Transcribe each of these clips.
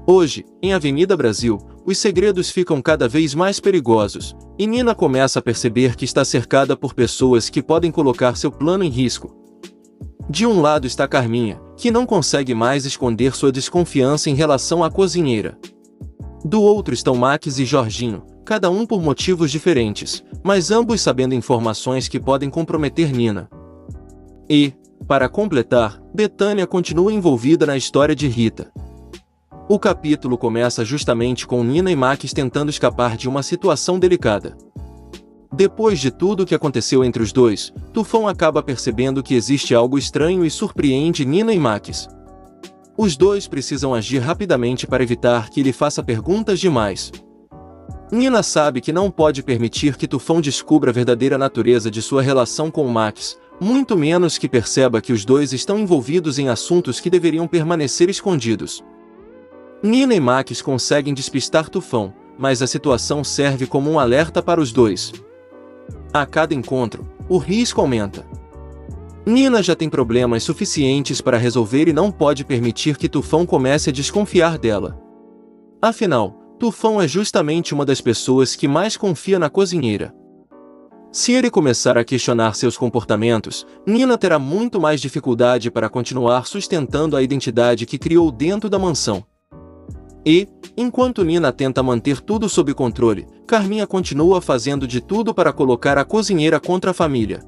Hoje, em Avenida Brasil, os segredos ficam cada vez mais perigosos, e Nina começa a perceber que está cercada por pessoas que podem colocar seu plano em risco. De um lado está Carminha, que não consegue mais esconder sua desconfiança em relação à cozinheira. Do outro estão Max e Jorginho, cada um por motivos diferentes, mas ambos sabendo informações que podem comprometer Nina. E, para completar, Betânia continua envolvida na história de Rita. O capítulo começa justamente com Nina e Max tentando escapar de uma situação delicada. Depois de tudo o que aconteceu entre os dois, Tufão acaba percebendo que existe algo estranho e surpreende Nina e Max. Os dois precisam agir rapidamente para evitar que ele faça perguntas demais. Nina sabe que não pode permitir que Tufão descubra a verdadeira natureza de sua relação com Max, muito menos que perceba que os dois estão envolvidos em assuntos que deveriam permanecer escondidos. Nina e Max conseguem despistar Tufão, mas a situação serve como um alerta para os dois. A cada encontro, o risco aumenta. Nina já tem problemas suficientes para resolver e não pode permitir que Tufão comece a desconfiar dela. Afinal, Tufão é justamente uma das pessoas que mais confia na cozinheira. Se ele começar a questionar seus comportamentos, Nina terá muito mais dificuldade para continuar sustentando a identidade que criou dentro da mansão. E, enquanto Nina tenta manter tudo sob controle, Carminha continua fazendo de tudo para colocar a cozinheira contra a família.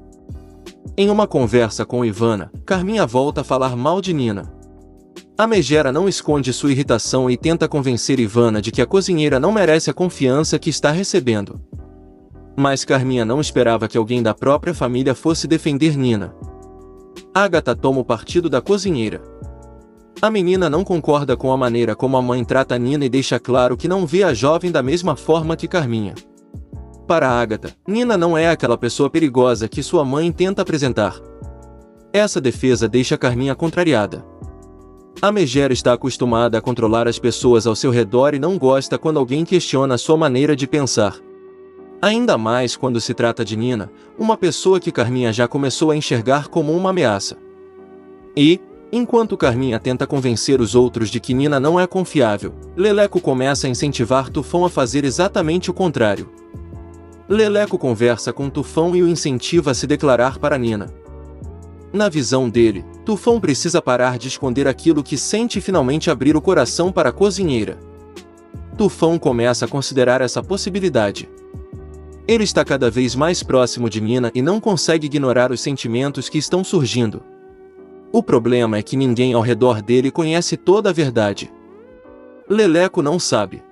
Em uma conversa com Ivana, Carminha volta a falar mal de Nina. A megera não esconde sua irritação e tenta convencer Ivana de que a cozinheira não merece a confiança que está recebendo. Mas Carminha não esperava que alguém da própria família fosse defender Nina. Agatha toma o partido da cozinheira. A menina não concorda com a maneira como a mãe trata Nina e deixa claro que não vê a jovem da mesma forma que Carminha. Para Agatha, Nina não é aquela pessoa perigosa que sua mãe tenta apresentar. Essa defesa deixa Carminha contrariada. A megera está acostumada a controlar as pessoas ao seu redor e não gosta quando alguém questiona sua maneira de pensar. Ainda mais quando se trata de Nina, uma pessoa que Carminha já começou a enxergar como uma ameaça. E, enquanto Carminha tenta convencer os outros de que Nina não é confiável, Leleco começa a incentivar Tufão a fazer exatamente o contrário. Leleco conversa com Tufão e o incentiva a se declarar para Nina. Na visão dele, Tufão precisa parar de esconder aquilo que sente e finalmente abrir o coração para a cozinheira. Tufão começa a considerar essa possibilidade. Ele está cada vez mais próximo de Nina e não consegue ignorar os sentimentos que estão surgindo. O problema é que ninguém ao redor dele conhece toda a verdade. Leleco não sabe.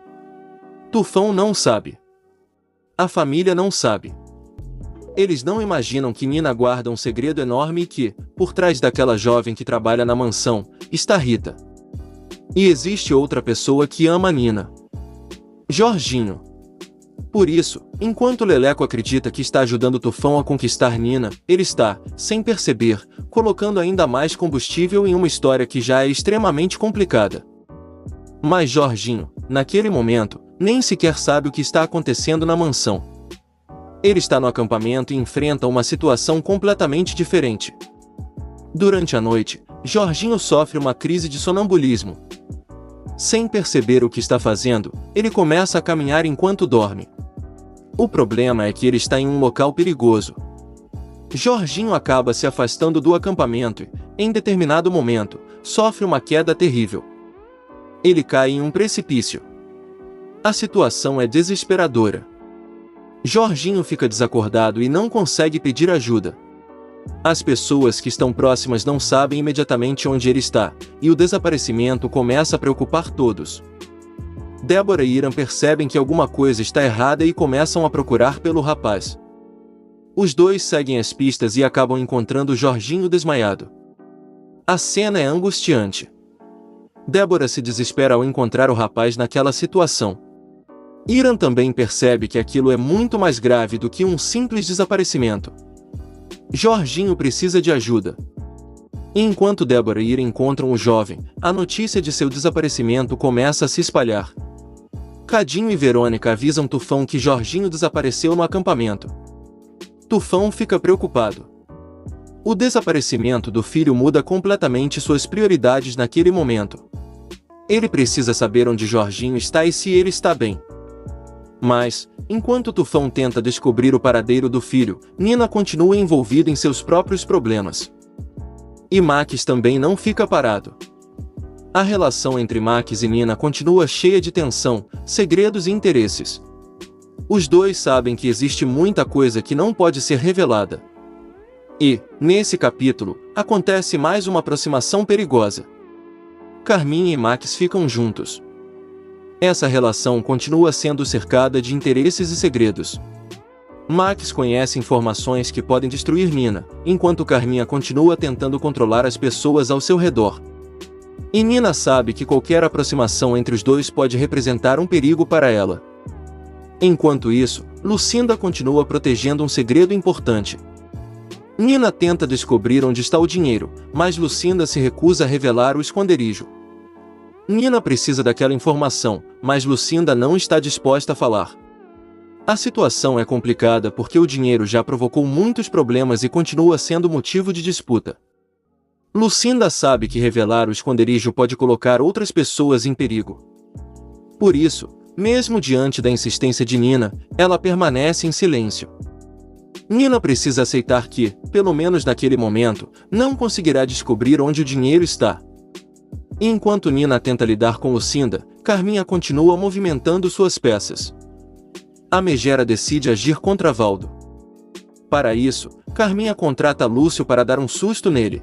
Tufão não sabe. A família não sabe. Eles não imaginam que Nina guarda um segredo enorme e que, por trás daquela jovem que trabalha na mansão, está Rita. E existe outra pessoa que ama Nina. Jorginho. Por isso, enquanto Leleco acredita que está ajudando Tufão a conquistar Nina, ele está, sem perceber, colocando ainda mais combustível em uma história que já é extremamente complicada. Mas Jorginho, naquele momento, nem sequer sabe o que está acontecendo na mansão. Ele está no acampamento e enfrenta uma situação completamente diferente. Durante a noite, Jorginho sofre uma crise de sonambulismo. Sem perceber o que está fazendo, ele começa a caminhar enquanto dorme. O problema é que ele está em um local perigoso. Jorginho acaba se afastando do acampamento e, em determinado momento, sofre uma queda terrível. Ele cai em um precipício. A situação é desesperadora. Jorginho fica desacordado e não consegue pedir ajuda. As pessoas que estão próximas não sabem imediatamente onde ele está, e o desaparecimento começa a preocupar todos. Débora e Irã percebem que alguma coisa está errada e começam a procurar pelo rapaz. Os dois seguem as pistas e acabam encontrando Jorginho desmaiado. A cena é angustiante. Débora se desespera ao encontrar o rapaz naquela situação. Irã também percebe que aquilo é muito mais grave do que um simples desaparecimento. Jorginho precisa de ajuda. E enquanto Débora e Irã encontram o jovem, a notícia de seu desaparecimento começa a se espalhar. Cadinho e Verônica avisam Tufão que Jorginho desapareceu no acampamento. Tufão fica preocupado. O desaparecimento do filho muda completamente suas prioridades naquele momento. Ele precisa saber onde Jorginho está e se ele está bem. Mas, enquanto Tufão tenta descobrir o paradeiro do filho, Nina continua envolvida em seus próprios problemas. E Max também não fica parado. A relação entre Max e Nina continua cheia de tensão, segredos e interesses. Os dois sabem que existe muita coisa que não pode ser revelada. E, nesse capítulo, acontece mais uma aproximação perigosa. Carminha e Max ficam juntos. Essa relação continua sendo cercada de interesses e segredos. Max conhece informações que podem destruir Nina, enquanto Carminha continua tentando controlar as pessoas ao seu redor. E Nina sabe que qualquer aproximação entre os dois pode representar um perigo para ela. Enquanto isso, Lucinda continua protegendo um segredo importante. Nina tenta descobrir onde está o dinheiro, mas Lucinda se recusa a revelar o esconderijo. Nina precisa daquela informação, mas Lucinda não está disposta a falar. A situação é complicada porque o dinheiro já provocou muitos problemas e continua sendo motivo de disputa. Lucinda sabe que revelar o esconderijo pode colocar outras pessoas em perigo. Por isso, mesmo diante da insistência de Nina, ela permanece em silêncio. Nina precisa aceitar que, pelo menos naquele momento, não conseguirá descobrir onde o dinheiro está. E enquanto Nina tenta lidar com Lucinda, Carminha continua movimentando suas peças. A megera decide agir contra Valdo. Para isso, Carminha contrata Lúcio para dar um susto nele.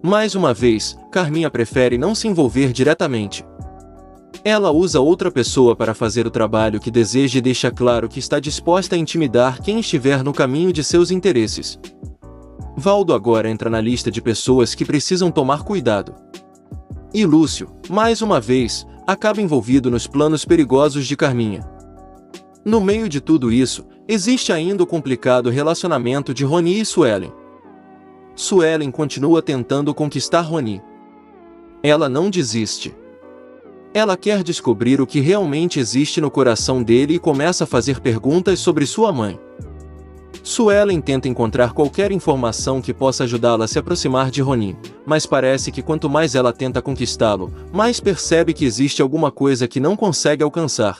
Mais uma vez, Carminha prefere não se envolver diretamente. Ela usa outra pessoa para fazer o trabalho que deseja e deixa claro que está disposta a intimidar quem estiver no caminho de seus interesses. Valdo agora entra na lista de pessoas que precisam tomar cuidado. E Lúcio, mais uma vez, acaba envolvido nos planos perigosos de Carminha. No meio de tudo isso, existe ainda o complicado relacionamento de Roni e Suelen. Suelen continua tentando conquistar Roni. Ela não desiste. Ela quer descobrir o que realmente existe no coração dele e começa a fazer perguntas sobre sua mãe. Suelen tenta encontrar qualquer informação que possa ajudá-la a se aproximar de Roni, mas parece que quanto mais ela tenta conquistá-lo, mais percebe que existe alguma coisa que não consegue alcançar.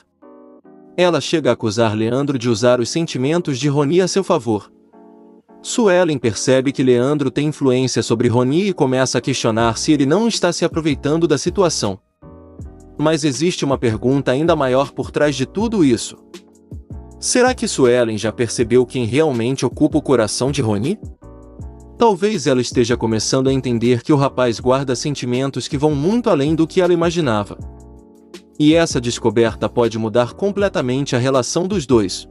Ela chega a acusar Leandro de usar os sentimentos de Roni a seu favor. Suelen percebe que Leandro tem influência sobre Roni e começa a questionar se ele não está se aproveitando da situação. Mas existe uma pergunta ainda maior por trás de tudo isso. Será que Suelen já percebeu quem realmente ocupa o coração de Roni? Talvez ela esteja começando a entender que o rapaz guarda sentimentos que vão muito além do que ela imaginava. E essa descoberta pode mudar completamente a relação dos dois.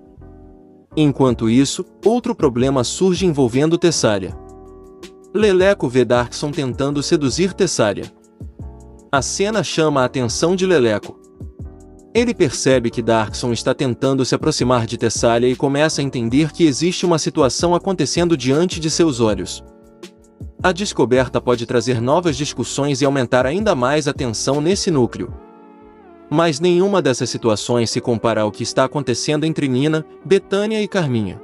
Enquanto isso, outro problema surge envolvendo Tessália. Leleco vê Darkson tentando seduzir Tessália. A cena chama a atenção de Leleco. Ele percebe que Darkson está tentando se aproximar de Tessália e começa a entender que existe uma situação acontecendo diante de seus olhos. A descoberta pode trazer novas discussões e aumentar ainda mais a tensão nesse núcleo. Mas nenhuma dessas situações se compara ao que está acontecendo entre Nina, Betânia e Carminha.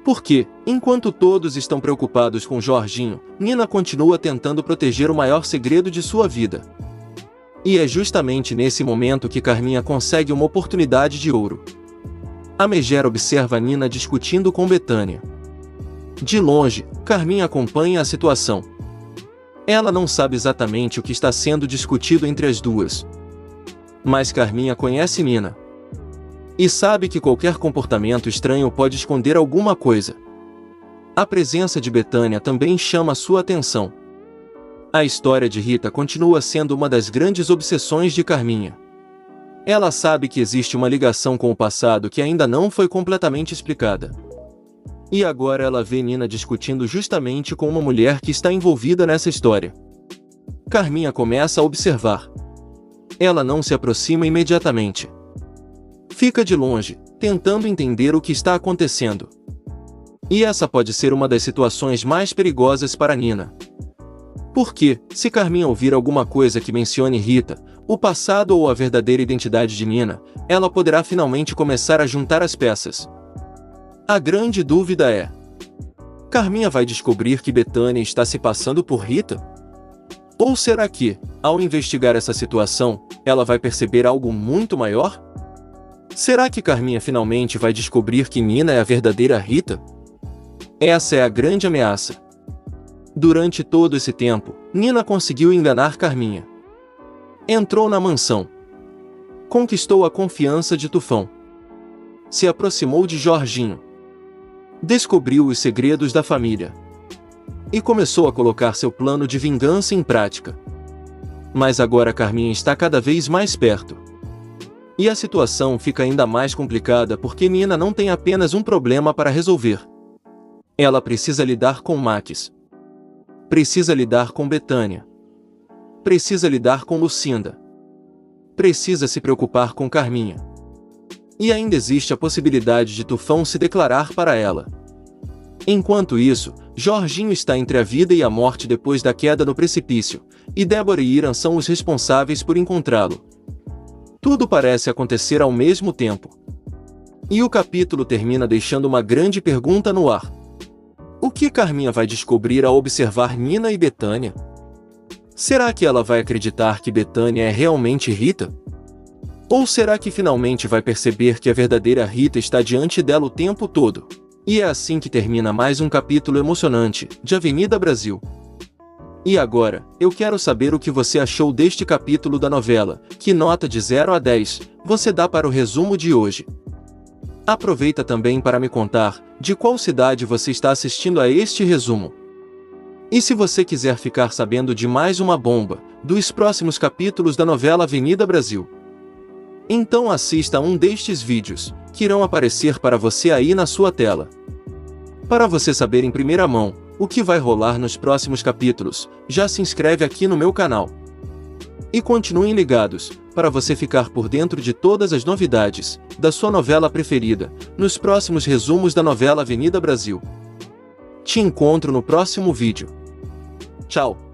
Porque, enquanto todos estão preocupados com Jorginho, Nina continua tentando proteger o maior segredo de sua vida. E é justamente nesse momento que Carminha consegue uma oportunidade de ouro. A megera observa Nina discutindo com Betânia. De longe, Carminha acompanha a situação. Ela não sabe exatamente o que está sendo discutido entre as duas. Mas Carminha conhece Nina. E sabe que qualquer comportamento estranho pode esconder alguma coisa. A presença de Betânia também chama sua atenção. A história de Rita continua sendo uma das grandes obsessões de Carminha. Ela sabe que existe uma ligação com o passado que ainda não foi completamente explicada. E agora ela vê Nina discutindo justamente com uma mulher que está envolvida nessa história. Carminha começa a observar. Ela não se aproxima imediatamente. Fica de longe, tentando entender o que está acontecendo. E essa pode ser uma das situações mais perigosas para Nina. Porque, se Carminha ouvir alguma coisa que mencione Rita, o passado ou a verdadeira identidade de Nina, ela poderá finalmente começar a juntar as peças. A grande dúvida é: Carminha vai descobrir que Betânia está se passando por Rita? Ou será que, ao investigar essa situação, ela vai perceber algo muito maior? Será que Carminha finalmente vai descobrir que Nina é a verdadeira Rita? Essa é a grande ameaça. Durante todo esse tempo, Nina conseguiu enganar Carminha. Entrou na mansão. Conquistou a confiança de Tufão. Se aproximou de Jorginho. Descobriu os segredos da família. E começou a colocar seu plano de vingança em prática. Mas agora Carminha está cada vez mais perto. E a situação fica ainda mais complicada porque Nina não tem apenas um problema para resolver. Ela precisa lidar com Max. Precisa lidar com Betânia. Precisa lidar com Lucinda. Precisa se preocupar com Carminha. E ainda existe a possibilidade de Tufão se declarar para ela. Enquanto isso, Jorginho está entre a vida e a morte depois da queda no precipício, e Débora e Irã são os responsáveis por encontrá-lo. Tudo parece acontecer ao mesmo tempo. E o capítulo termina deixando uma grande pergunta no ar. O que Carminha vai descobrir ao observar Nina e Betânia? Será que ela vai acreditar que Betânia é realmente Rita? Ou será que finalmente vai perceber que a verdadeira Rita está diante dela o tempo todo? E é assim que termina mais um capítulo emocionante de Avenida Brasil. E agora, eu quero saber o que você achou deste capítulo da novela. Que nota de 0 a 10 você dá para o resumo de hoje? Aproveita também para me contar de qual cidade você está assistindo a este resumo. E se você quiser ficar sabendo de mais uma bomba dos próximos capítulos da novela Avenida Brasil, então assista a um destes vídeos que irão aparecer para você aí na sua tela. Para você saber em primeira mão o que vai rolar nos próximos capítulos, já se inscreve aqui no meu canal. E continuem ligados, para você ficar por dentro de todas as novidades da sua novela preferida, nos próximos resumos da novela Avenida Brasil. Te encontro no próximo vídeo. Tchau!